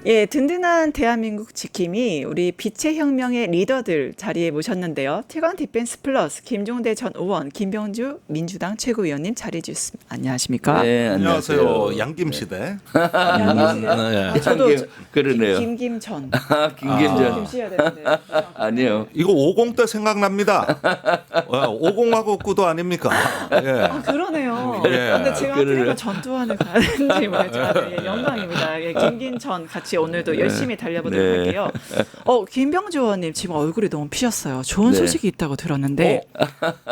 예, 든든한 대한민국 지킴이 우리 빛의 혁명의 리더들 자리에 모셨는데요. 티건 디펜스 플러스 김종대 전 의원, 김병주 민주당 최고위원님 자리해 주셨습니다. 안녕하십니까? 네, 안녕하세요. 양김시대. 안녕하세요. 저도 그러네요. 김김전. 김김전. 김씨야 되는데. 아니요. 이거 50때 생각납니다. 50하고 9도 아닙니까? 예. 아, 그러네요. 예. 근데 제가 그러네요. 하필이면 전두환을 가는지 모르겠죠. 예, 영광입니다. 예, 김김전 같이 오늘도 열심히 달려보도록 네. 할게요. 김병주 의원님 지금 얼굴이 너무 피셨어요. 좋은 네. 소식이 있다고 들었는데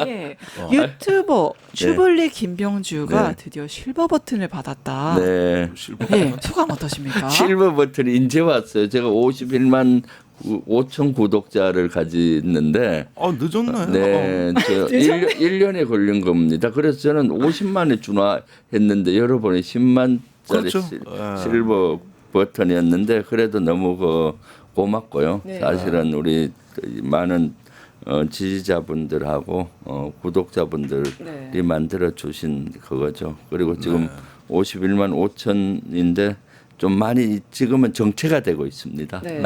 예, 유튜버 주블리 김병주가 네. 드디어 실버 버튼을 받았다. 네. 예, 소감 어떠십니까? 실버 버튼이 이제 왔어요. 제가 51만 5천 구독자를 가지는데 늦었나요? 네, 저 1년에 걸린 겁니다. 그래서 저는 50만에 준화했는데 여러분이 10만짜리 그렇죠. 실버 버튼이었는데 그래도 너무 고맙고요. 네. 사실은 우리 많은 지지자분들하고 구독자분들이 네. 만들어 주신 그거죠. 그리고 지금 51만 5천인데 좀 많이 지금은 정체가 되고 있습니다. 네.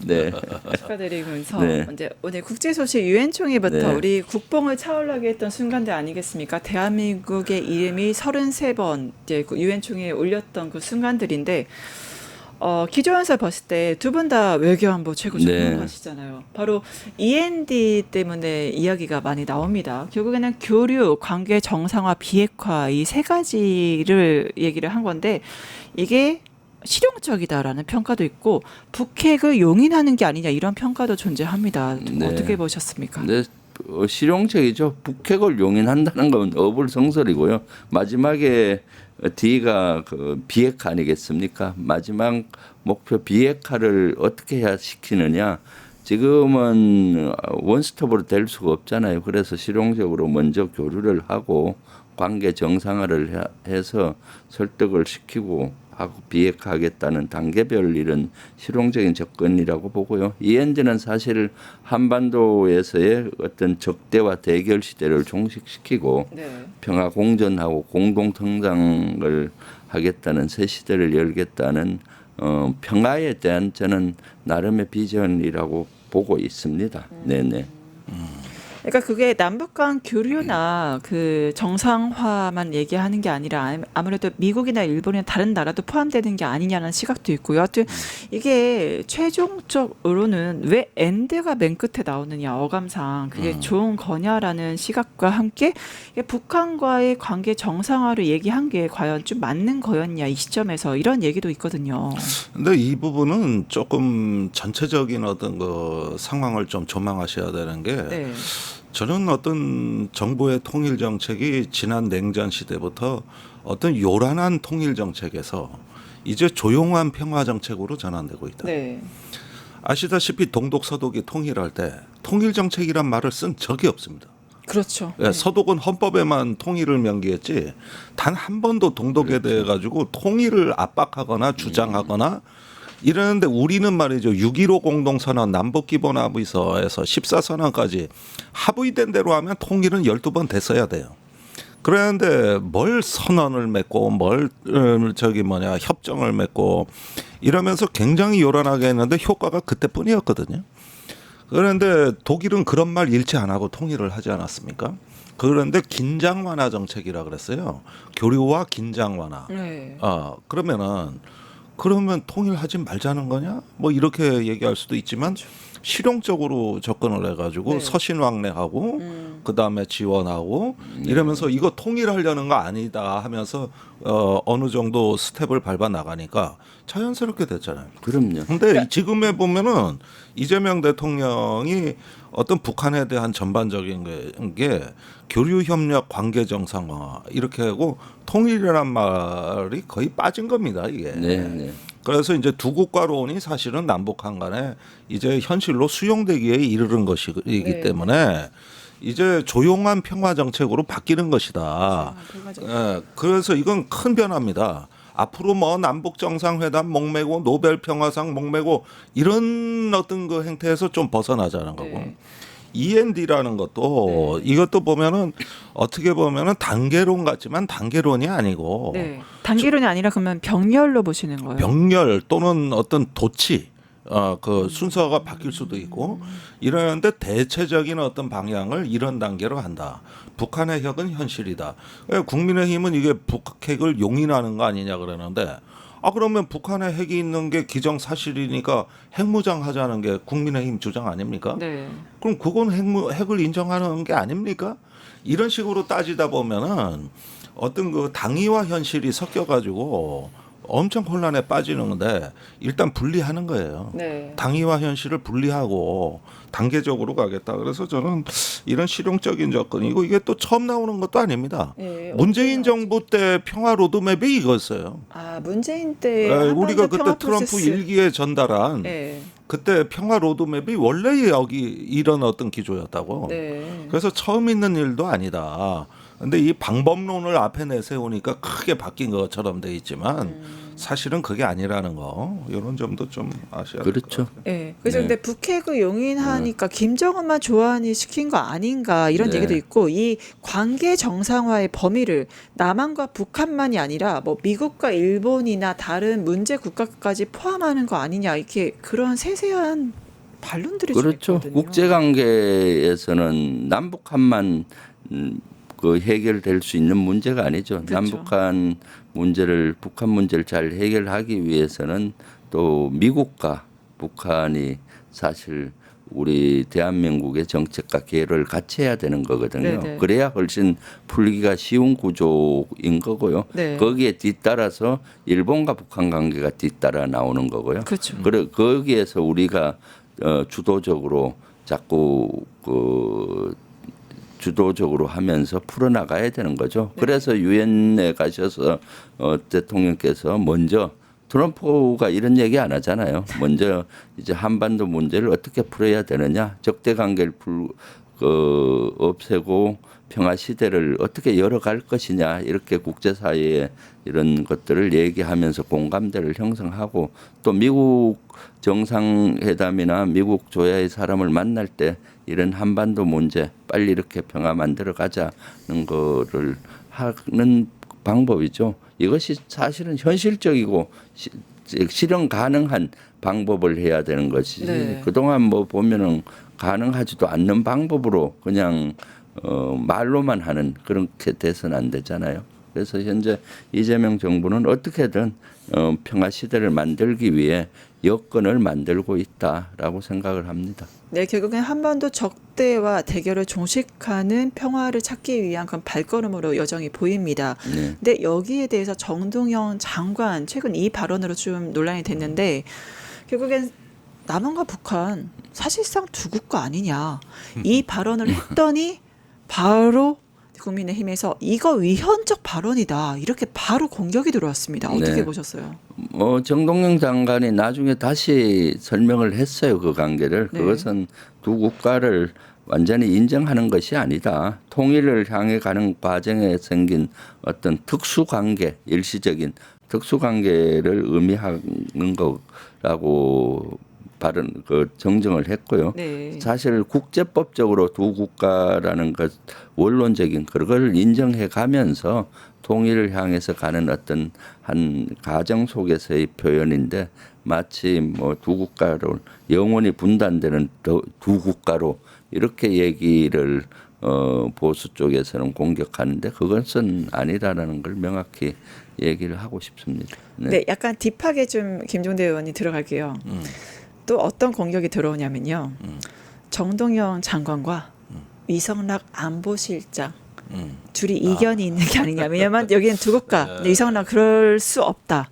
네. 축하드리면서 네. 이제 오늘 국제 소식 유엔 총회부터 네. 우리 국뽕을 차올라게 했던 순간들 아니겠습니까? 대한민국의 이름이 33번 이제 유엔 총회에 올렸던 그 순간들인데 기조연설 봤을 때 두 분 다 외교안보 최고 전문가시잖아요. 바로 END 때문에 이야기가 많이 나옵니다. 결국에는 교류, 관계 정상화, 비핵화 이 세 가지를 얘기를 한 건데 이게 실용적이다라는 평가도 있고 북핵을 용인하는 게 아니냐 이런 평가도 존재합니다. 좀 네. 어떻게 보셨습니까? 네, 실용적이죠. 북핵을 용인한다는 건 어불성설이고요. 마지막에 D가 그 비핵화 아니겠습니까? 마지막 목표 비핵화를 어떻게 해야 시키느냐. 지금은 원스톱으로 될 수가 없잖아요. 그래서 실용적으로 먼저 교류를 하고 관계 정상화를 해서 설득을 시키고 하고 비핵화하겠다는 단계별 이런 실용적인 접근이라고 보고요. END는 사실 한반도에서의 어떤 적대와 대결 시대를 종식시키고 네. 평화 공존하고 공동 성장을 하겠다는 새 시대를 열겠다는 평화에 대한 저는 나름의 비전이라고 보고 있습니다. 네네. 그러니까 그게 남북 간 교류나 그 정상화만 얘기하는 게 아니라 아무래도 미국이나 일본이나 다른 나라도 포함되는 게 아니냐는 시각도 있고요. 하여튼 이게 최종적으로는 왜 엔드가 맨 끝에 나오느냐 어감상 그게 좋은 거냐라는 시각과 함께 이게 북한과의 관계 정상화를 얘기한 게 과연 좀 맞는 거였냐 이 시점에서 이런 얘기도 있거든요. 근데 이 부분은 조금 전체적인 어떤 그 상황을 좀 조망하셔야 되는 게 네. 저는 어떤 정부의 통일 정책이 지난 냉전 시대부터 어떤 요란한 통일 정책에서 이제 조용한 평화 정책으로 전환되고 있다. 네. 아시다시피 동독 서독이 통일할 때 통일 정책이란 말을 쓴 적이 없습니다. 그렇죠. 예, 서독은 헌법에만 통일을 명기했지 단 한 번도 동독에 대해 가지고 통일을 압박하거나 주장하거나 이러는데 우리는 말이죠. 6.15 공동선언 남북기본합의서에서 14선언까지 합의된 대로 하면 통일은 12번 됐어야 돼요. 그런데 뭘 선언을 맺고 뭘 협정을 맺고 이러면서 굉장히 요란하게 했는데 효과가 그때뿐이었거든요. 그런데 독일은 그런 말 일치 안 하고 통일을 하지 않았습니까? 그런데 긴장 완화 정책이라 그랬어요. 교류와 긴장 완화. 네. 그러면 통일하지 말자는 거냐? 뭐 이렇게 얘기할 수도 있지만 실용적으로 접근을 해가지고 네. 서신왕래하고 그 다음에 지원하고 이러면서 이거 통일하려는 거 아니다 하면서 어느 정도 스텝을 밟아 나가니까 자연스럽게 됐잖아요. 그럼요. 근데 지금에 보면은 이재명 대통령이 어떤 북한에 대한 전반적인 게 교류 협력 관계 정상화 이렇게 하고 통일이란 말이 거의 빠진 겁니다, 이게. 네. 그래서 이제 두 국가론이 사실은 남북한 간에 이제 현실로 수용되기에 이르는 것이기 네. 때문에 이제 조용한 평화 정책으로 바뀌는 것이다. 예, 그래서 이건 큰 변화입니다. 앞으로 뭐 남북 정상회담 목매고 노벨 평화상 목매고 이런 어떤 그 행태에서 좀 벗어나자는 거고. 네. END라는 것도 이것도 보면은 어떻게 보면은 단계론 같지만 단계론이 아니고 네. 단계론이 아니라 그러면 병렬로 보시는 거예요. 병렬 또는 어떤 도치 그 순서가 바뀔 수도 있고 이러는데 대체적인 어떤 방향을 이런 단계로 한다. 북한의 핵은 현실이다. 국민의힘은 이게 북핵을 용인하는 거 아니냐 그러는데 그러면 북한에 핵이 있는 게 기정사실이니까 핵무장하자는 게 국민의힘 주장 아닙니까? 네. 그럼 그건 핵을 인정하는 게 아닙니까? 이런 식으로 따지다 보면은 어떤 그 당위와 현실이 섞여가지고 엄청 혼란에 빠지는 건데 일단 분리하는 거예요. 네. 당위와 현실을 분리하고 단계적으로 가겠다. 그래서 저는 이런 실용적인 접근이고 이게 또 처음 나오는 것도 아닙니다. 네, 문재인 정부 때 평화 로드맵이 이거였어요. 문재인 때 우리가 한반도 그때 평화 트럼프 프로세스. 일기에 전달한 네. 그때 평화 로드맵이 원래 여기 이런 어떤 기조였다고. 네. 그래서 처음 있는 일도 아니다. 근데 이 방법론을 앞에 내세우니까 크게 바뀐 것처럼 돼 있지만 사실은 그게 아니라는 거 이런 점도 좀 아셔야 될 것 그렇죠. 같아요. 네. 그래서 네. 근데 북핵을 용인하니까 김정은만 좋아하니 시킨 거 아닌가 이런 네. 얘기도 있고 이 관계 정상화의 범위를 남한과 북한만이 아니라 뭐 미국과 일본이나 다른 문제 국가까지 포함하는 거 아니냐 이렇게 그런 세세한 반론들이 좀 그렇죠. 있거든요. 국제 관계에서는 남북한만 그 해결될 수 있는 문제가 아니죠. 그렇죠. 남북한 문제를 북한 문제를 잘 해결하기 위해서는 또 미국과 북한이 사실 우리 대한민국의 정책과 계획을 같이 해야 되는 거거든요. 네네. 그래야 훨씬 풀기가 쉬운 구조인 거고요. 네. 거기에 뒤따라서 일본과 북한 관계가 뒤따라 나오는 거고요. 그렇죠. 그래 거기에서 우리가 주도적으로 자꾸 주도적으로 하면서 풀어나가야 되는 거죠. 네. 그래서 유엔에 가셔서 대통령께서 먼저 트럼프가 이런 얘기 안 하잖아요. 먼저 이제 한반도 문제를 어떻게 풀어야 되느냐, 적대 관계를 없애고 평화 시대를 어떻게 열어갈 것이냐 이렇게 국제사회에 이런 것들을 얘기하면서 공감대를 형성하고 또 미국 정상회담이나 미국 조야의 사람을 만날 때 이런 한반도 문제 빨리 이렇게 평화 만들어 가자는 거를 하는 방법이죠. 이것이 사실은 현실적이고 실현 가능한 방법을 해야 되는 것이지. 네. 그동안 뭐 보면은 가능하지도 않는 방법으로 그냥 말로만 하는 그렇게 돼서는 안 되잖아요. 그래서 현재 이재명 정부는 어떻게든 평화 시대를 만들기 위해 여건을 만들고 있다라고 생각을 합니다. 네, 결국엔 한반도 적대와 대결을 종식하는 평화를 찾기 위한 그런 발걸음으로 여정이 보입니다. 네. 근데 여기에 대해서 정동영 장관 최근 이 발언으로 좀 논란이 됐는데 결국엔 남한과 북한 사실상 두 국가 아니냐 이 발언을 했더니 바로 국민의힘에서 이거 위헌적 발언이다 이렇게 바로 공격이 들어왔습니다. 어떻게 네. 보셨어요? 정동영 장관이 나중에 다시 설명을 했어요. 그 관계를. 네. 그것은 두 국가를 완전히 인정하는 것이 아니다. 통일을 향해 가는 과정에 생긴 어떤 특수관계, 일시적인 특수관계를 의미하는 거라고 정정을 했고요. 네. 사실 국제법적으로 두 국가라는 것 원론적인 그걸 인정해 가면서 통일을 향해서 가는 어떤 한 가정 속에서의 표현인데 마치 뭐 두 국가로 영원히 분단되는 두 국가로 이렇게 얘기를 보수 쪽에서는 공격하는데 그것은 아니다라는 걸 명확히 얘기를 하고 싶습니다. 네, 약간 딥하게 좀 김종대 의원이 들어갈게요. 또 어떤 공격이 들어오냐면요. 정동영 장관과 이성락 안보실장 둘이 이견이 있는 게 아니냐. 왜냐하면 여기는 두 국가. 근데 이성락 그럴 수 없다.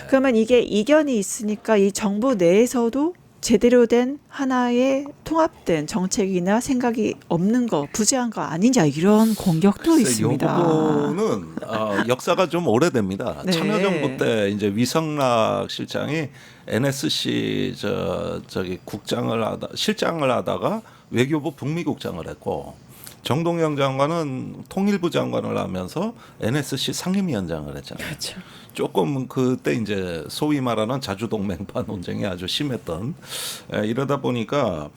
그러면 이게 이견이 있으니까 이 정부 내에서도 제대로 된 하나의 통합된 정책이나 생각이 없는 거, 부재한 거 아니냐 이런 공격도 있습니다. 이 부분은 역사가 좀 오래됩니다. 네. 참여정부 때 이제 위성락 실장이 NSC 저기 실장을 하다가 외교부 북미국장을 했고 정동영 장관은 통일부 장관을 하면서 NSC 상임위원장을 했잖아요. 그렇죠. 조금 그때 이제 소위 말하는 자주동맹파 논쟁이 아주 심했던 이러다 보니까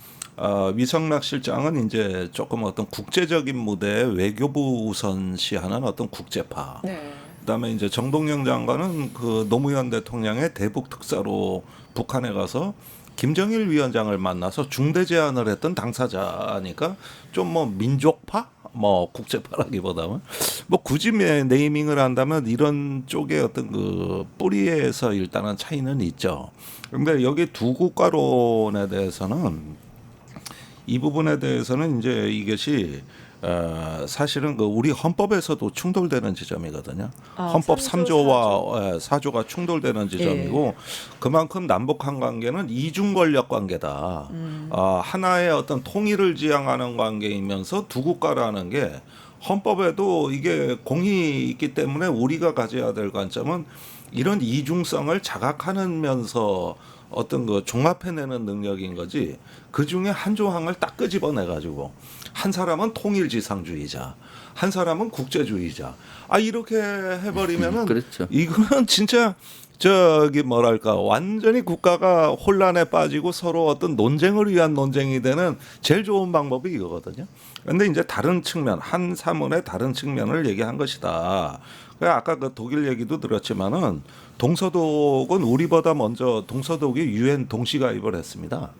위성락 실장은 이제 조금 어떤 국제적인 무대에 외교부 우선시하는 어떤 국제파. 네. 그다음에 이제 정동영 장관은 그 노무현 대통령의 대북 특사로 북한에 가서 김정일 위원장을 만나서 중대 제안을 했던 당사자니까 좀 뭐 민족파, 뭐 국제파라기보다는 뭐 굳이 네이밍을 한다면 이런 쪽의 어떤 그 뿌리에서 일단은 차이는 있죠. 그런데 여기 두 국가론에 대해서는 이 부분에 대해서는 이제 이것이 사실은 그 우리 헌법에서도 충돌되는 지점이거든요. 헌법 3조와 4조가 충돌되는 지점이고 그만큼 남북한 관계는 이중 권력 관계다. 하나의 어떤 통일을 지향하는 관계이면서 두 국가라는 게 헌법에도 이게 공이 있기 때문에 우리가 가져야 될 관점은 이런 이중성을 자각하면서 어떤 그 종합해내는 능력인 거지. 그 중에 한 조항을 딱 끄집어내 가지고 한 사람은 통일지상주의자, 한 사람은 국제주의자. 이렇게 해버리면은 그렇죠. 이거는 진짜 저기 뭐랄까 완전히 국가가 혼란에 빠지고 서로 어떤 논쟁을 위한 논쟁이 되는 제일 좋은 방법이 이거거든요. 그런데 이제 다른 측면, 한 사문의 다른 측면을 얘기한 것이다. 아까 그 독일 얘기도 들었지만은 동서독은 우리보다 먼저 동서독이 유엔 동시가입을 했습니다.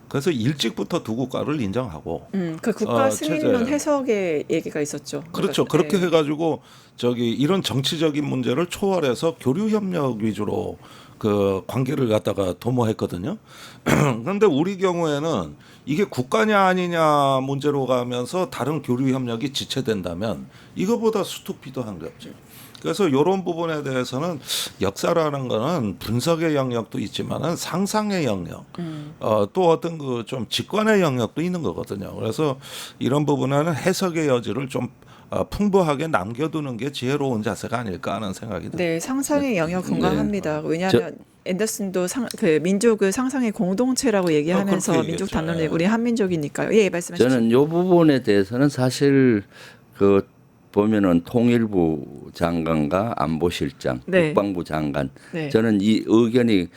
그래서 일찍부터 두 국가를 인정하고 그 국가 승인론 체제. 해석의 얘기가 있었죠. 그렇죠. 그렇게 해가지고 저기 이런 정치적인 문제를 초월해서 교류 협력 위주로 그 관계를 갖다가 도모했거든요. 그런데 우리 경우에는 이게 국가냐 아니냐 문제로 가면서 다른 교류 협력이 지체된다면 이거보다 수투피도한 게 없죠. 그래서 이런 부분에 대해서는 역사라는 거는 분석의 영역도 있지만은 상상의 영역, 또 어떤 그 좀 직관의 영역도 있는 거거든요. 그래서 이런 부분에는 해석의 여지를 좀 풍부하게 남겨두는 게 지혜로운 자세가 아닐까 하는 생각이 듭니다. 네, 상상의 영역 공감합니다. 왜냐하면 앤더슨도 그 민족을 상상의 공동체라고 얘기하면서 그렇게 민족 얘기했죠. 단론에 우리 한민족이니까요. 예, 말씀하시죠. 저는 이 부분에 대해서는 사실 그 보면은 통일부 장관과 안보실장, 네. 국방부 장관, 네. 저는 이 의견이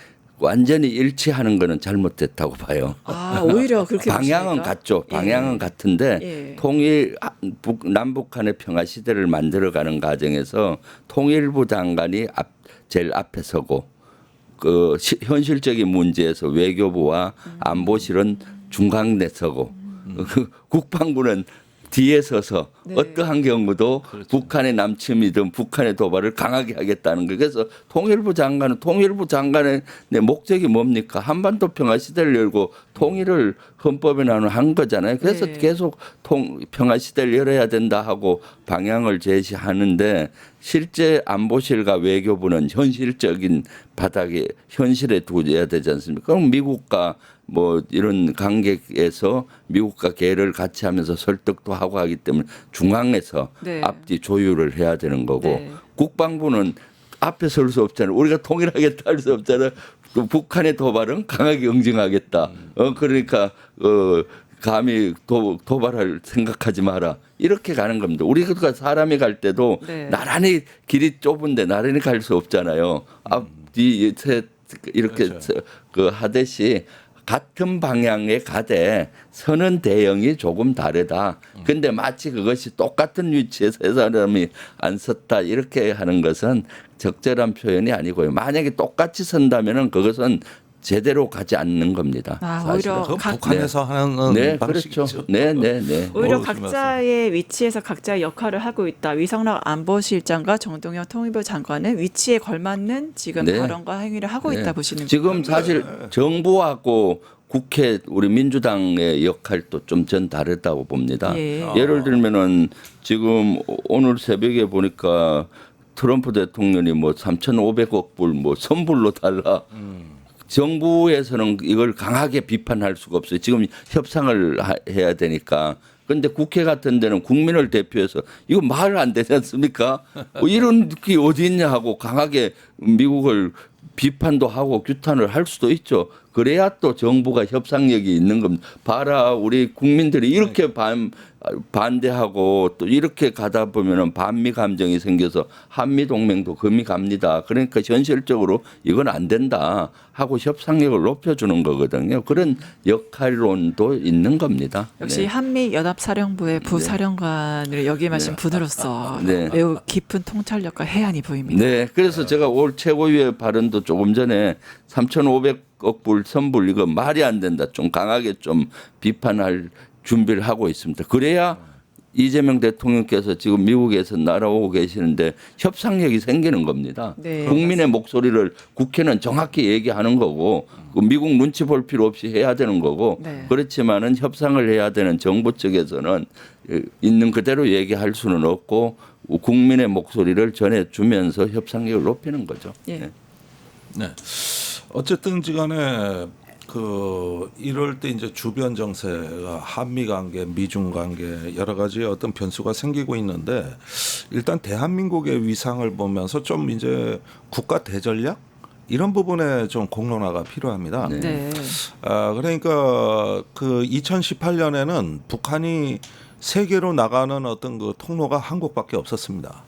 완전히 일치하는 거는 잘못됐다고 봐요. 오히려 그렇게 방향은 보십니까? 같죠. 방향은 예. 같은데 예. 통일 남북한의 평화 시대를 만들어가는 과정에서 통일부 장관이 제일 앞에 서고 그 현실적인 문제에서 외교부와 안보실은 중간에 서고 그 국방부는 뒤에 서서 네. 어떠한 경우도 북한의 남침이든 북한의 도발을 강하게 하겠다는 거예요. 그래서 통일부 장관의 목적이 뭡니까? 한반도 평화 시대를 열고 통일을 헌법에 한 거잖아요. 그래서 네. 계속 평화 시대를 열어야 된다 하고 방향을 제시하는데 실제 안보실과 외교부는 현실적인 바닥에 현실에 두어야 되지 않습니까? 그럼 미국과 뭐 이런 관계에서 미국과 계를 같이 하면서 설득도 하고 하기 때문에 중앙에서 네. 앞뒤 조율을 해야 되는 거고 네. 국방부는 앞에 설 수 없잖아요. 우리가 통일하겠다 할 수 없잖아요. 또 북한의 도발은 강하게 응징하겠다. 그러니까 감히 도발할 생각하지 마라. 이렇게 가는 겁니다. 우리가 사람이 갈 때도 네. 나란히 길이 좁은데 나란히 갈 수 없잖아요. 앞뒤 이렇게 그렇죠. 그 하듯이 같은 방향에 가되 서는 대형이 조금 다르다. 근데 마치 그것이 똑같은 위치에 세 사람이 안 섰다 이렇게 하는 것은 적절한 표현이 아니고요. 만약에 똑같이 선다면은 그것은 제대로 가지 않는 겁니다. 오히려 그건 각- 북한에서 하는 네, 방식이죠. 그렇죠. 네. 오히려 조심하세요. 각자의 위치에서 각자의 역할을 하고 있다. 위성락 안보실장과 정동영 통일부 장관은 위치에 걸맞는 지금 네. 발언과 행위를 하고 네. 있다 보시는 지금 사실 정부하고 국회 우리 민주당의 역할도 좀 전 다르다고 봅니다. 예. 예를 들면은 지금 오늘 새벽에 보니까 트럼프 대통령이 뭐 3,500억 불 뭐 선불로 달라. 정부에서는 이걸 강하게 비판할 수가 없어요. 지금 협상을 해야 되니까. 그런데 국회 같은 데는 국민을 대표해서 이거 말 안 되지 않습니까? 이런 게 어디 있냐 하고 강하게 미국을 비판도 하고 규탄을 할 수도 있죠. 그래야 또 정부가 협상력이 있는 겁니다. 봐라, 우리 국민들이 이렇게 반대하고 또 이렇게 가다 보면은 반미 감정이 생겨서 한미 동맹도 금이 갑니다. 그러니까 현실적으로 이건 안 된다 하고 협상력을 높여주는 거거든요. 그런 역할론도 있는 겁니다. 역시 네. 한미 연합사령부의 부사령관을 역임하신 분으로서 네. 매우 깊은 통찰력과 해안이 보입니다. 네, 그래서 제가 올 최고위의 발언도 조금 전에 3,500억 불 선불 이거 말이 안 된다. 좀 강하게 좀 비판할 준비를 하고 있습니다. 그래야 이재명 대통령께서 지금 미국에서 날아오고 계시는데 협상력이 생기는 겁니다. 네, 국민의 목소리를 국회는 정확히 얘기하는 거고 그 미국 눈치 볼 필요 없이 해야 되는 거고 네. 그렇지만은 협상을 해야 되는 정부 측에서는 있는 그대로 얘기할 수는 없고 국민의 목소리를 전해주면서 협상력을 높이는 거죠. 예. 네. 네. 어쨌든지 간에 이럴 때 이제 주변 정세가 한미 관계, 미중 관계 여러 가지 어떤 변수가 생기고 있는데 일단 대한민국의 위상을 보면서 좀 이제 국가 대전략 이런 부분에 좀 공론화가 필요합니다. 네. 네. 그러니까 2018년에는 북한이 세계로 나가는 어떤 그 통로가 한국밖에 없었습니다.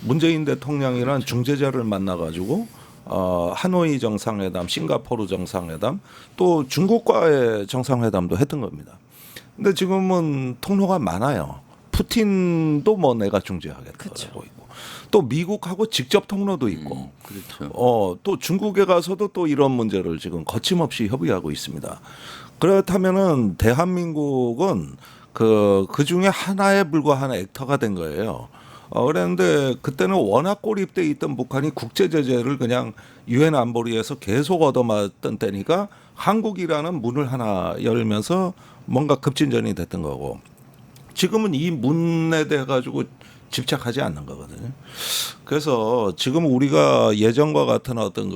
문재인 대통령이란 중재자를 만나가지고 하노이 정상회담, 싱가포르 정상회담, 또 중국과의 정상회담도 했던 겁니다. 근데 지금은 통로가 많아요. 푸틴도 뭐 내가 중재하겠다고 있고, 또 미국하고 직접 통로도 있고, 그렇죠. 또 중국에 가서도 또 이런 문제를 지금 거침없이 협의하고 있습니다. 그렇다면은 대한민국은 그 중에 하나에 불과한 액터가 된 거예요. 그랬는데 그때는 워낙 고립돼 있던 북한이 국제 제재를 그냥 유엔 안보리에서 계속 얻어맞던 때니까 한국이라는 문을 하나 열면서 뭔가 급진전이 됐던 거고 지금은 이 문에 대해 가지고 집착하지 않는 거거든요. 그래서 지금 우리가 예전과 같은 어떤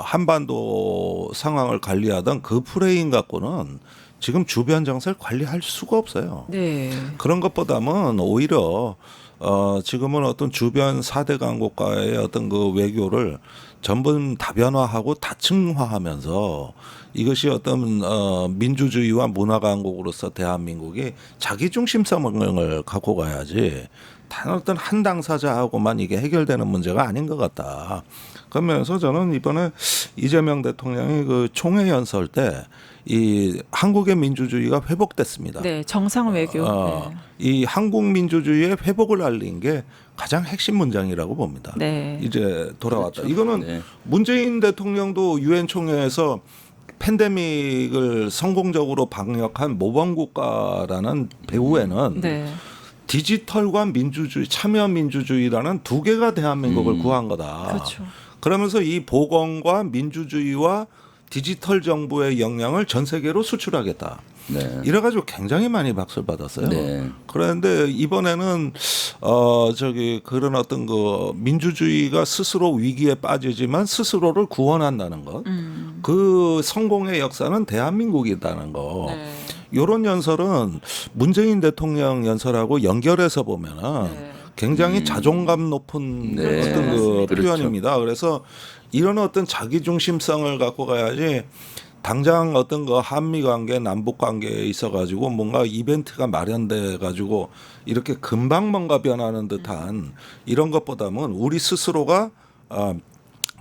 한반도 상황을 관리하던 그 프레임 갖고는 지금 주변 정세를 관리할 수가 없어요. 네. 그런 것보다는 오히려 지금은 어떤 주변 4대 강국과의 어떤 그 외교를 전부 다변화하고 다층화하면서 이것이 어떤 민주주의와 문화 강국으로서 대한민국이 자기 중심성을 갖고 가야지 단 어떤 한 당사자하고만 이게 해결되는 문제가 아닌 것 같다. 그러면서 저는 이번에 이재명 대통령이 그 총회 연설 때 이 한국의 민주주의가 회복됐습니다. 네, 정상 외교. 네. 이 한국 민주주의의 회복을 알린 게 가장 핵심 문장이라고 봅니다. 네. 이제 돌아왔다. 그렇죠. 이거는 네. 문재인 대통령도 유엔 총회에서 팬데믹을 성공적으로 방역한 모범국가라는 배후에는 네. 디지털과 민주주의, 참여 민주주의라는 두 개가 대한민국을 구한 거다. 그렇죠. 그러면서 이 보건과 민주주의와 디지털 정부의 역량을 전 세계로 수출하겠다. 네. 이래가지고 굉장히 많이 박수를 받았어요. 네. 그런데 이번에는 그런 어떤 그 민주주의가 스스로 위기에 빠지지만 스스로를 구원한다는 것, 그 성공의 역사는 대한민국이다는 거. 네. 이런 연설은 문재인 대통령 연설하고 연결해서 보면은 굉장히 자존감 높은 네. 어떤 그 그렇죠. 표현입니다. 그래서 이런 어떤 자기 중심성을 갖고 가야지 당장 어떤 거 한미 관계, 남북 관계에 있어 가지고 뭔가 이벤트가 마련돼 가지고 이렇게 금방 뭔가 변하는 듯한 이런 것보다는 우리 스스로가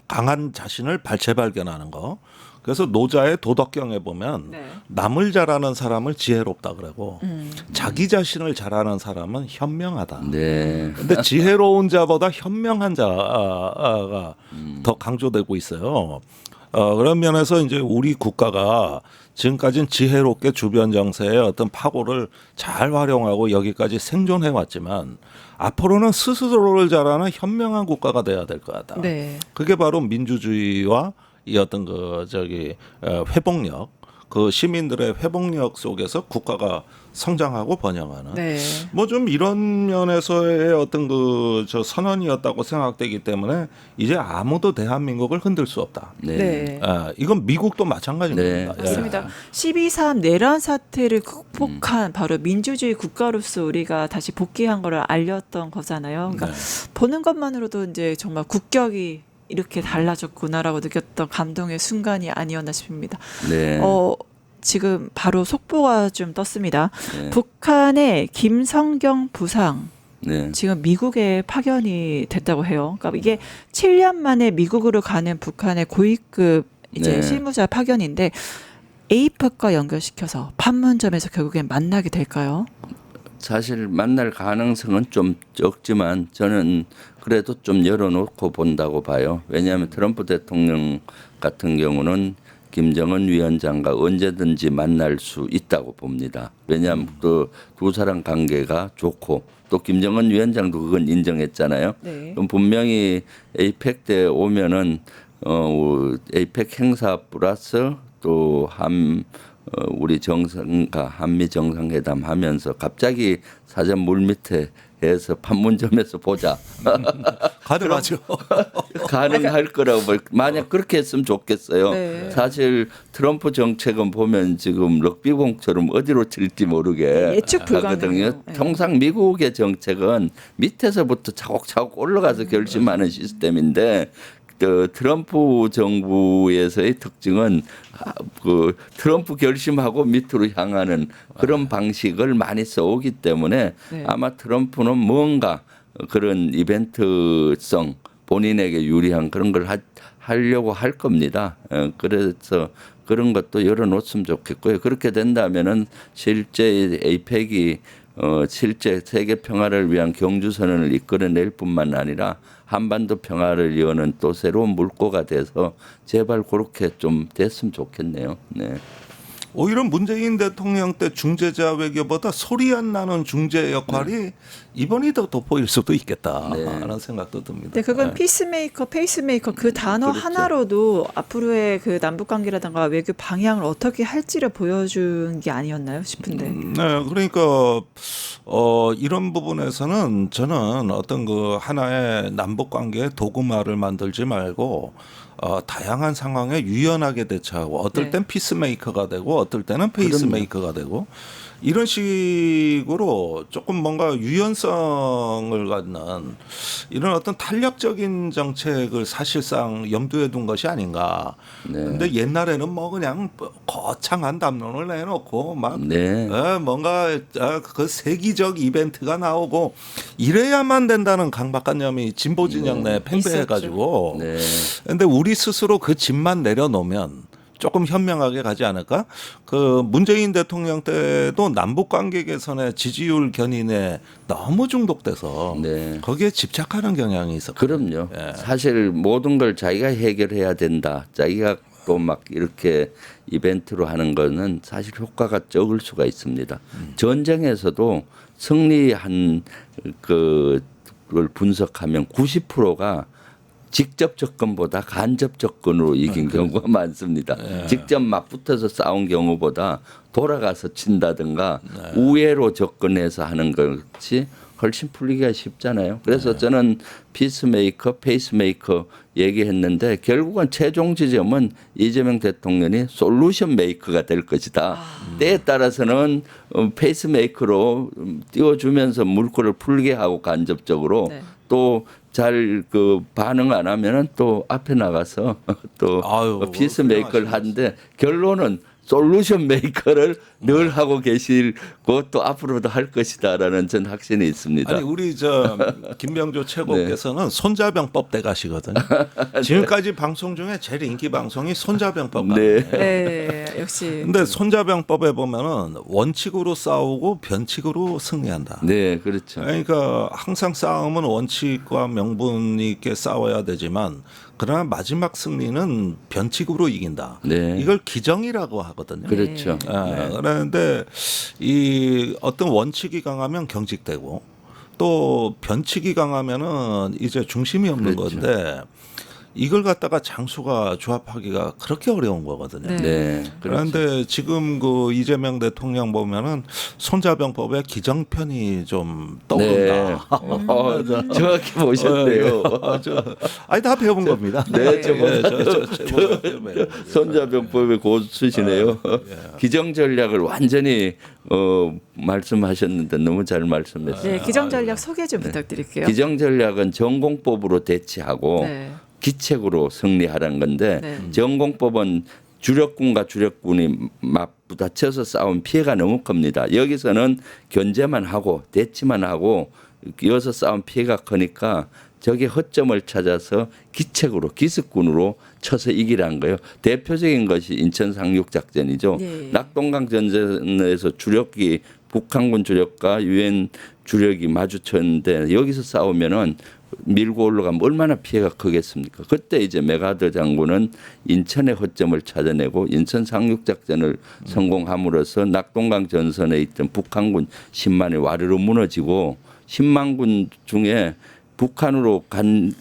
강한 자신을 재발견하는 거. 그래서 노자의 도덕경에 보면 네. 남을 잘하는 사람을 지혜롭다 그러고 자기 자신을 잘하는 사람은 현명하다. 네. 근데 지혜로운 자보다 현명한 자가 더 강조되고 있어요. 그런 면에서 이제 우리 국가가 지금까지는 지혜롭게 주변 정세의 어떤 파고를 잘 활용하고 여기까지 생존해 왔지만 앞으로는 스스로를 잘하는 현명한 국가가 돼야 될 것 같다. 네. 그게 바로 민주주의와 이 어떤 회복력, 그 시민들의 회복력 속에서 국가가 성장하고 번영하는 네. 뭐 좀 이런 면에서의 어떤 선언이었다고 생각되기 때문에 이제 아무도 대한민국을 흔들 수 없다. 네. 이건 미국도 마찬가지입니다. 네. 예. 맞습니다. 12.3 내란 사태를 극복한 바로 민주주의 국가로서 우리가 다시 복귀한 거를 알렸던 거잖아요. 그러니까 네. 보는 것만으로도 이제 정말 국격이 이렇게 달라졌구나라고 느꼈던 감동의 순간이 아니었나 싶습니다. 네. 지금 바로 속보가 좀 떴습니다. 네. 북한의 김성경 부상 네. 지금 미국에 파견이 됐다고 해요. 그러니까 이게 7년 만에 미국으로 가는 북한의 고위급 이제 네. 실무자 파견인데 에이펙과 연결시켜서 판문점에서 결국엔 만나게 될까요? 사실 만날 가능성은 좀 적지만 저는 그래도 좀 열어놓고 본다고 봐요. 왜냐하면 트럼프 대통령 같은 경우는 김정은 위원장과 언제든지 만날 수 있다고 봅니다. 왜냐하면 또 두 사람 관계가 좋고 또 김정은 위원장도 그건 인정했잖아요. 네. 그럼 분명히 에이펙 때 오면은 에이펙 행사 플러스 또 우리 한미 정상회담 하면서 갑자기 사전 물밑에 해서 판문점에서 보자. 가능하죠. 가능할 거라고 만약 그렇게 했으면 좋겠어요. 네. 사실 트럼프 정책은 보면 지금 럭비공처럼 어디로 튈지 모르게 예측 불가능해요. 하거든요. 네. 통상 미국의 정책은 밑에서부터 차곡차곡 올라가서 결심하는 시스템인데 트럼프 정부에서의 특징은 그 트럼프 결심하고 밑으로 향하는 그런 방식을 많이 써오기 때문에 네. 아마 트럼프는 뭔가 그런 이벤트성 본인에게 유리한 그런 걸 하려고 할 겁니다. 그래서 그런 것도 열어놓으면 좋겠고요. 그렇게 된다면은 실제 에이펙이 실제 세계 평화를 위한 경주선언을 이끌어낼 뿐만 아니라 한반도 평화를 여는 또 새로운 물꼬가 돼서 제발 그렇게 좀 됐으면 좋겠네요. 네. 오히려 문재인 대통령 때 중재자 외교보다 소리 안 나는 중재 역할이 이번이 더 돋보일 수도 있겠다라는 생각도 듭니다. 네, 그건 피스메이커, 페이스메이커 그 단어 그렇죠. 하나로도 앞으로의 그 남북 관계라든가 외교 방향을 어떻게 할지를 보여준 게 아니었나요 싶은데. 네, 그러니까 이런 부분에서는 저는 어떤 그 하나의 남북 관계의 도구마를 만들지 말고 다양한 상황에 유연하게 대처하고 어떨 네. 땐 피스메이커가 되고 어떨 때는 페이스메이커가 되고 이런 식으로 조금 뭔가 유연성을 갖는 이런 어떤 탄력적인 정책을 사실상 염두에 둔 것이 아닌가. 네. 근데 옛날에는 뭐 그냥 거창한 담론을 내놓고 막 네. 뭔가 그 세기적 이벤트가 나오고 이래야만 된다는 강박관념이 진보 진영 내에 팽배해가지고. 네. 근데 우리 스스로 그 짐만 내려놓으면 조금 현명하게 가지 않을까? 그 문재인 대통령 때도 남북 관계 개선의 지지율 견인에 너무 중독돼서 네. 거기에 집착하는 경향이 있었거든요. 그럼요. 사실 모든 걸 자기가 해결해야 된다. 자기가 또 막 이렇게 이벤트로 하는 거는 사실 효과가 적을 수가 있습니다. 전쟁에서도 승리한 그걸 분석하면 90%가 직접 접근보다 간접 접근으로 이긴 경우가 많습니다. 직접 맞붙어서 싸운 경우보다 돌아가서 친다든가 우회로 접근해서 하는 것이 훨씬 풀리기가 쉽잖아요. 그래서 저는 피스메이커, 페이스메이커 얘기했는데 결국은 최종 지점은 이재명 대통령이 솔루션 메이커가 될 것이다. 때에 따라서는 페이스메이커로 띄워주면서 물꼬를 풀게 하고 간접적으로 네. 또 잘 반응 안 하면은 또 앞에 나가서 또 피스메이커를 하는데 결론은 솔루션 메이커를 늘 하고 계시고 또 앞으로도 할 것이다라는 전 확신이 있습니다. 아니 우리 김병조 최고께서는 손자병법 대가시거든요. 지금까지 방송 중에 제일 인기 방송이 손자병법. 네. 네, 역시. 근데 손자병법에 보면은 원칙으로 싸우고 변칙으로 승리한다. 네, 그렇죠. 그러니까 항상 싸움은 원칙과 명분 있게 싸워야 되지만 그러나 마지막 승리는 변칙으로 이긴다. 네. 이걸 기정이라고 하거든요. 그렇죠. 그런데 이 어떤 원칙이 강하면 경직되고 또 변칙이 강하면은 이제 중심이 없는 그렇죠. 건데 이걸 갖다가 장수가 조합하기가 그렇게 어려운 거거든요. 네. 네. 그런데 지금 그 이재명 대통령 보면은 손자병법의 기정편이 좀 떠오른다. 정확히 보셨네요. 아니 다 배운 겁니다. 네, 저보다 손자병법의 고수시네요. 기정 전략을 완전히 말씀하셨는데 너무 잘 말씀했어요. 네, 기정 전략 소개 좀 부탁드릴게요. 기정 전략은 전공법으로 대치하고 네. 기책으로 승리하라는 건데 네. 전공법은 주력군과 주력군이 맞부딪혀서 싸운 피해가 너무 큽니다. 여기서는 견제만 하고 대치만 하고 이어서 싸운 피해가 크니까 저게 허점을 찾아서 기책으로 기습군으로 쳐서 이기라는 거예요. 대표적인 것이 인천 상륙작전이죠. 예. 낙동강 전선에서 주력이 북한군 주력과 유엔 주력이 마주쳤는데 여기서 싸우면은 밀고 올라가면 얼마나 피해가 크겠습니까? 그때 이제 메가더 장군은 인천의 허점을 찾아내고 인천 상륙작전을 성공함으로써 낙동강 전선에 있던 북한군 10만이 와르르 무너지고 10만 군 중에 북한으로 간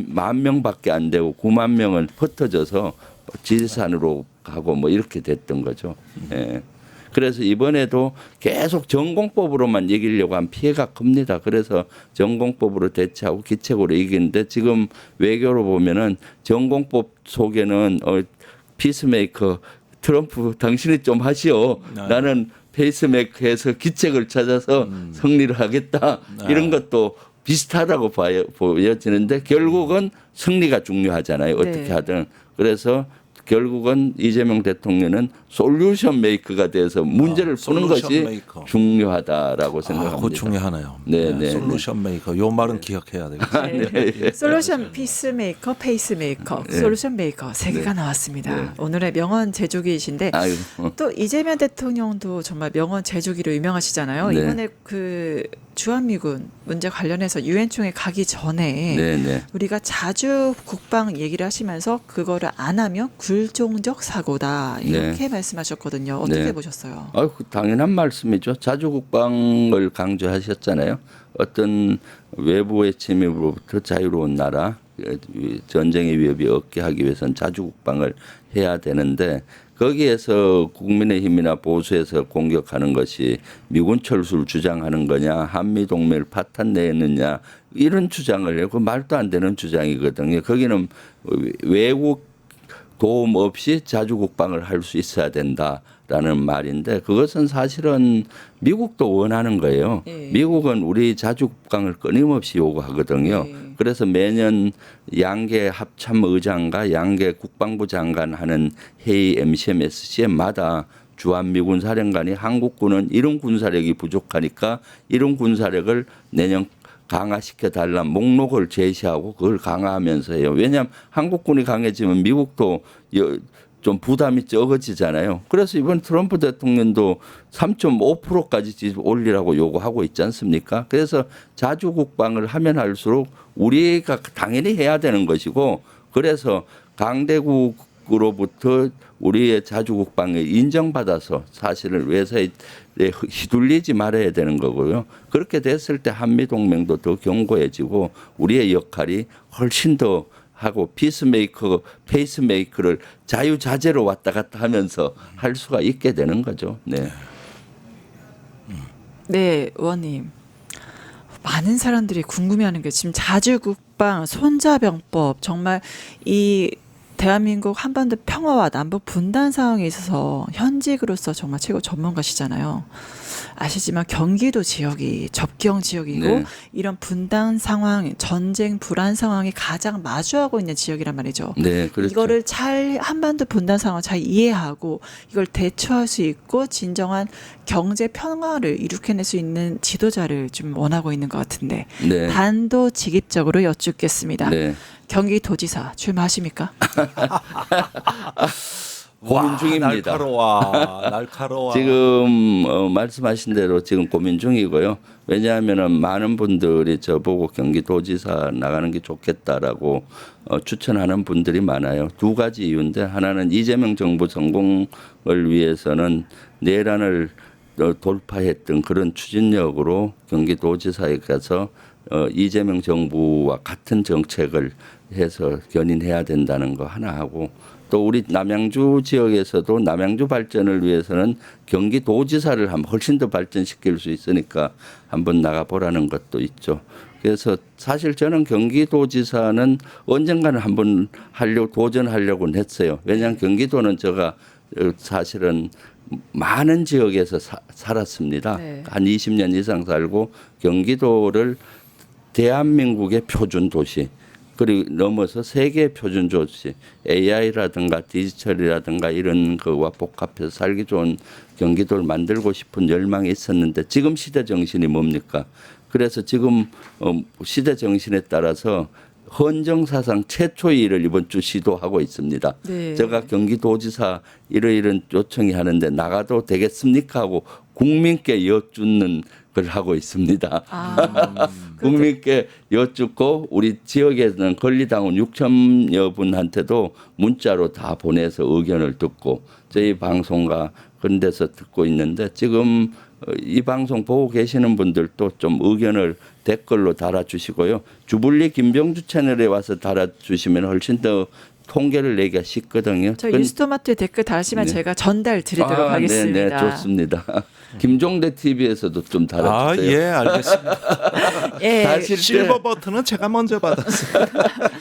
만 명밖에 안 되고 9만 명은 흩어져서 지리산으로 가고 뭐 이렇게 됐던 거죠. 예. 그래서 이번에도 계속 전공법으로만 이기려고 한 피해가 큽니다. 그래서 전공법으로 대처하고 기책으로 이기는데 지금 외교로 보면은 전공법 속에는 피스메이커 트럼프 당신이 좀 하시오. 나는 페이스메이커에서 기책을 찾아서 승리를 하겠다. 이런 것도 비슷하다고 보여지는데 결국은 승리가 중요하잖아요. 어떻게 네. 하든. 그래서 결국은 이재명 대통령은 솔루션 메이커가 돼서 문제를 푸는 솔루션 것이 메이커. 중요하다라고 생각합니다. 그 중에 하나요. 네. 솔루션 메이커. 요 말은 기억해야 되겠어요. 네. 솔루션 피스메이커, 페이스메이커, 솔루션 메이커 세 개가 나왔습니다. 오늘의 명언 제조기이신데 아유, 또 이재명 대통령도 정말 명언 제조기로 유명하시잖아요. 네. 이번에 그 주한미군 문제 관련해서 유엔 총회 가기 전에 네. 우리가 자주 국방 얘기를 하시면서 그거를 안 하면 굴종적 사고다 이렇게 말씀하셨거든요. 어떻게 네. 보셨어요? 당연한 말씀이죠. 자주국방을 강조하셨잖아요. 어떤 외부의 침입으로부터 자유로운 나라, 전쟁의 위협이 없게 하기 위해서는 자주국방을 해야 되는데 거기에서 국민의힘이나 보수에서 공격하는 것이 미군 철수를 주장하는 거냐, 한미동맹을 파탄내느냐 이런 주장을 해요. 그 말도 안 되는 주장이거든요. 거기는 외국 도움 없이 자주국방을 할 수 있어야 된다라는 말인데 그것은 사실은 미국도 원하는 거예요. 예. 미국은 우리 자주국방을 끊임없이 요구하거든요. 예. 그래서 매년 양계 합참의장과 양계 국방부 장관 하는 회의 MCMSCM마다 주한미군 사령관이 한국군은 이런 군사력이 부족하니까 이런 군사력을 내년 강화시켜 달라 목록을 제시하고 그걸 강화하면서 해요. 왜냐하면 한국군이 강해지면 미국도 좀 부담이 적어지잖아요. 그래서 이번 트럼프 대통령도 3.5%까지 올리라고 요구하고 있지 않습니까? 그래서 자주국방을 하면 할수록 우리가 당연히 해야 되는 것이고 그래서 강대국으로부터 우리의 자주국방을 인정받아서 사실은 외세에 휘둘리지 말아야 되는 거고요. 그렇게 됐을 때 한미동맹도 더 견고해지고 우리의 역할이 훨씬 더 하고 피스메이커, 페이스메이커를 자유자재로 왔다 갔다 하면서 할 수가 있게 되는 거죠. 네. 네, 의원님. 많은 사람들이 궁금해하는 게 지금 자주국방, 손자병법 정말 이 대한민국 한반도 평화와 남북 분단 상황에 있어서 현직으로서 정말 최고 전문가시잖아요. 아시지만 경기도 지역이 접경 지역이고 네. 이런 분단 상황, 전쟁 불안 상황이 가장 마주하고 있는 지역이란 말이죠. 네, 그렇죠. 이거를 잘 한반도 분단 상황을 잘 이해하고 이걸 대처할 수 있고 진정한 경제 평화를 일으켜낼 수 있는 지도자를 좀 원하고 있는 것 같은데 네. 단도직입적으로 여쭙겠습니다. 네. 경기도지사 출마하십니까? 고민 중입니다. 날카로워. 지금 말씀하신 대로 지금 고민 중이고요. 왜냐하면은 많은 분들이 저보고 경기도지사 나가는 게 좋겠다라고 추천하는 분들이 많아요. 두 가지 이유인데 하나는 이재명 정부 성공을 위해서는 내란을 돌파했던 그런 추진력으로 경기도지사에 가서 이재명 정부와 같은 정책을 해서 견인해야 된다는 거 하나 하고 또 우리 남양주 지역에서도 남양주 발전을 위해서는 경기도지사를 한번 훨씬 더 발전시킬 수 있으니까 한번 나가보라는 것도 있죠. 그래서 사실 저는 경기도지사는 언젠가는 한번 도전하려고는 했어요. 왜냐하면 경기도는 제가 사실은 많은 지역에서 살았습니다. 네. 한 20년 이상 살고 경기도를 대한민국의 표준 도시 그리고 넘어서 세계 표준 조치, AI라든가 디지털이라든가 이런 거와 복합해서 살기 좋은 경기도를 만들고 싶은 열망이 있었는데 지금 시대 정신이 뭡니까? 그래서 지금 시대 정신에 따라서 헌정사상 최초의 일을 이번 주 시도하고 있습니다. 네. 제가 경기도지사 이런 요청이 하는데 나가도 되겠습니까 하고 국민께 여쭙는 걸 하고 있습니다. 국민께 여쭙고 우리 지역에는 권리당원 6천여 분한테도 문자로 다 보내서 의견을 듣고 저희 방송과 그런 데서 듣고 있는데 지금 이 방송 보고 계시는 분들도 좀 의견을 댓글로 달아주시고요. 주불리 김병주 채널에 와서 달아주시면 훨씬 더 통계를 내기가 쉽거든요. 저 뉴스토마토에 댓글 달으시면 네. 제가 전달 드리도록 하겠습니다. 네, 좋습니다. 김종대 TV에서도 좀 달아주세요. 예, 알겠습니다. 예, 다실 때 실버 버튼은 제가 먼저 받았어요.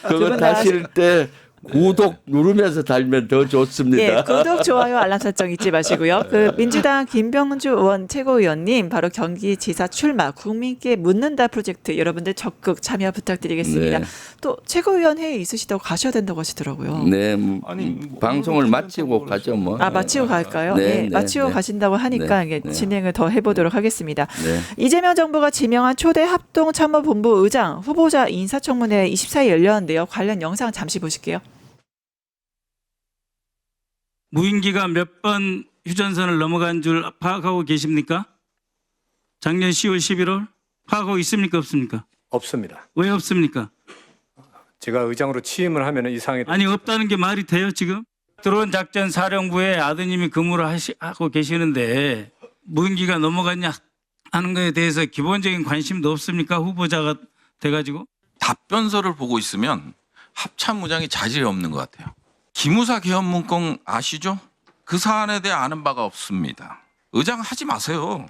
그거 분 다 다실 때 구독 누르면서 달면 더 좋습니다. 예, 구독, 좋아요, 알람 설정 잊지 마시고요. 그 민주당 김병주 의원 최고위원님 바로 경기지사 출마 국민께 묻는다 프로젝트 여러분들 적극 참여 부탁드리겠습니다. 네. 또 최고위원 회의 있으시다고 가셔야 된다고 하시더라고요. 네, 아니, 뭐 방송을 모르겠다고 마치고 가죠 뭐. 아, 마치고 갈까요? 네, 네, 네, 마치고 네. 가신다고 하니까 네, 이게 네. 진행을 더 해보도록 하겠습니다. 네. 이재명 정부가 지명한 초대 합동참모본부 의장 후보자 인사청문회 24일 열렸는데요. 관련 영상 잠시 보실게요. 무인기가 몇 번 휴전선을 넘어간 줄 파악하고 계십니까? 작년 10월, 11월 파악하고 있습니까? 없습니까? 없습니다. 왜 없습니까? 제가 의장으로 취임을 하면 이 상황이 아니 없다는 게 말이 돼요 지금? 드론 작전 사령부에 아드님이 근무를 하고 계시는데 무인기가 넘어갔냐 하는 것에 대해서 기본적인 관심도 없습니까? 후보자가 돼가지고 답변서를 보고 있으면 합참의장이 자질이 없는 것 같아요. 기무사 개헌 문건 아시죠? 그 사안에 대해 아는 바가 없습니다. 의장 하지 마세요.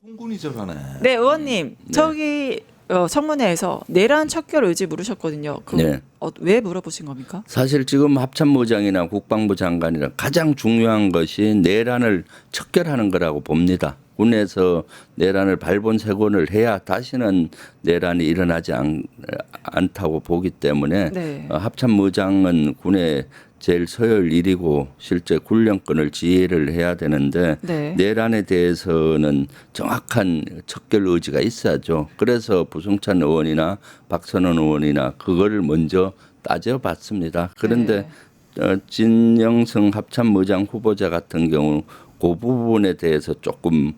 공군이 저러네. 네, 의원님. 네. 저기 청문회에서 내란 척결 의지 물으셨거든요. 네. 왜 물어보신 겁니까? 사실 지금 합참의장이나 국방부 장관이나 가장 중요한 것이 내란을 척결하는 거라고 봅니다. 군에서 내란을 발본색원을 해야 다시는 내란이 일어나지 않다고 보기 때문에 네. 합참의장은 군의 제일 서열 일이고 실제 군령권을 지휘를 해야 되는데 네. 내란에 대해서는 정확한 척결 의지가 있어야죠. 그래서 부승찬 의원이나 박선원 의원이나 그거를 먼저 따져봤습니다. 그런데 진영성 합참의장 후보자 같은 경우 그 부분에 대해서 조금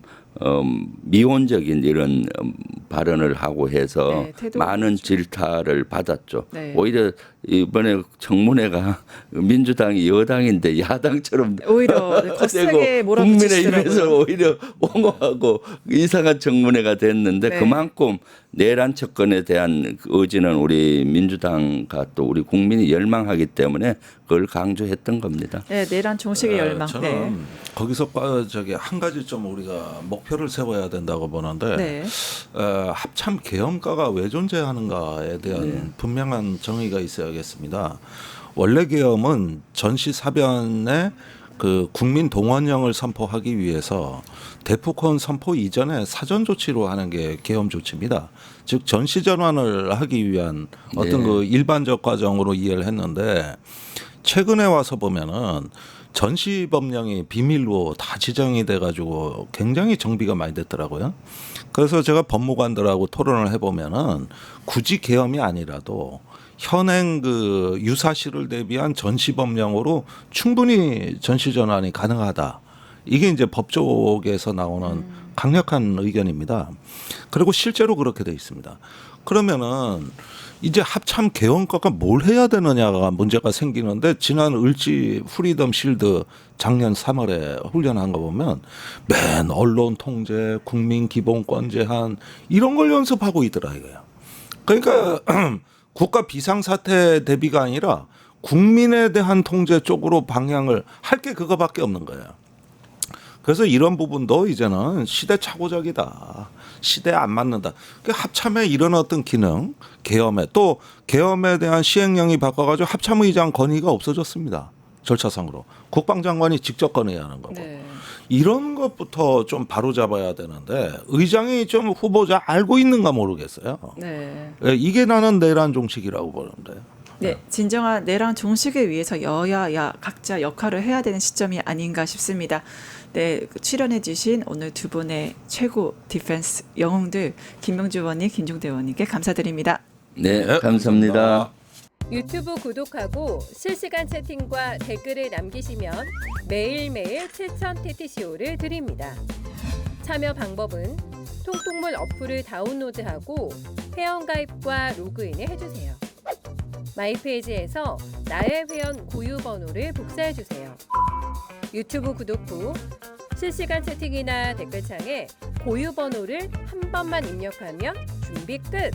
미온적인 이런 발언을 하고 해서 네, 태도가 많은 질타를 받았죠. 네. 오히려 이번에 청문회가 민주당이 여당인데 야당처럼 오히려 거세게 되고 국민의힘에서 몰아붙이시더라고요. 오히려 옹호하고 이상한 청문회가 됐는데 네. 그만큼 내란 척건에 대한 의지는 우리 민주당과 또 우리 국민이 열망하기 때문에 그걸 강조했던 겁니다. 네, 내란 종식의 열망. 저는 네. 거기서 저기 한 가지 좀 우리가 목표를 세워야 된다고 보는데 네. 합참 계엄가가 왜 존재하는가에 대한 분명한 정의가 있어야겠습니다. 원래 계엄은 전시 사변의 그 국민 동원령을 선포하기 위해서 대폭헌 선포 이전에 사전 조치로 하는 게 계엄 조치입니다. 즉 전시 전환을 하기 위한 어떤 네. 그 일반적 과정으로 이해를 했는데 최근에 와서 보면은 전시 법령이 비밀로 다 지정이 돼가지고 굉장히 정비가 많이 됐더라고요. 그래서 제가 법무관들하고 토론을 해보면은 굳이 계엄이 아니라도 현행 그 유사시를 대비한 전시 법령으로 충분히 전시 전환이 가능하다. 이게 이제 법조계에서 나오는 강력한 의견입니다. 그리고 실제로 그렇게 돼 있습니다. 그러면은 이제 합참 개헌과가 뭘 해야 되느냐가 문제가 생기는데 지난 을지 프리덤 실드 작년 3월에 훈련한 거 보면 맨 언론 통제, 국민 기본권 제한 이런 걸 연습하고 있더라 이거야. 그러니까 국가 비상사태 대비가 아니라 국민에 대한 통제 쪽으로 방향을 할 게 그거밖에 없는 거예요. 그래서 이런 부분도 이제는 시대착오적이다. 시대에 안 맞는다. 그 합참의 이런 어떤 기능, 계엄에 또 계엄에 대한 시행령이 바꿔가지고 합참의장 건의가 없어졌습니다. 절차상으로 국방장관이 직접 꺼내야 하는 거고 네. 이런 것부터 좀 바로 잡아야 되는데 의장이 좀 후보자 알고 있는가 모르겠어요. 네. 예, 이게 나는 내란 종식이라고 보는데. 네, 진정한 내란 종식을 위해서 여야야 각자 역할을 해야 되는 시점이 아닌가 싶습니다. 네, 출연해주신 오늘 두 분의 최고 디펜스 영웅들 김명주 의원님, 김종대 의원님께 감사드립니다. 네, 감사합니다. 유튜브 구독하고 실시간 채팅과 댓글을 남기시면 매일매일 7,000TTCO를 드립니다. 참여 방법은 통통물 어플을 다운로드하고 회원가입과 로그인을 해주세요. 마이페이지에서 나의 회원 고유 번호를 복사해주세요. 유튜브 구독 후 실시간 채팅이나 댓글창에 고유 번호를 한 번만 입력하면 준비 끝!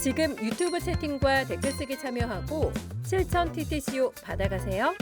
지금 유튜브 채팅과 댓글 쓰기 참여하고 7,000TTCO 받아가세요.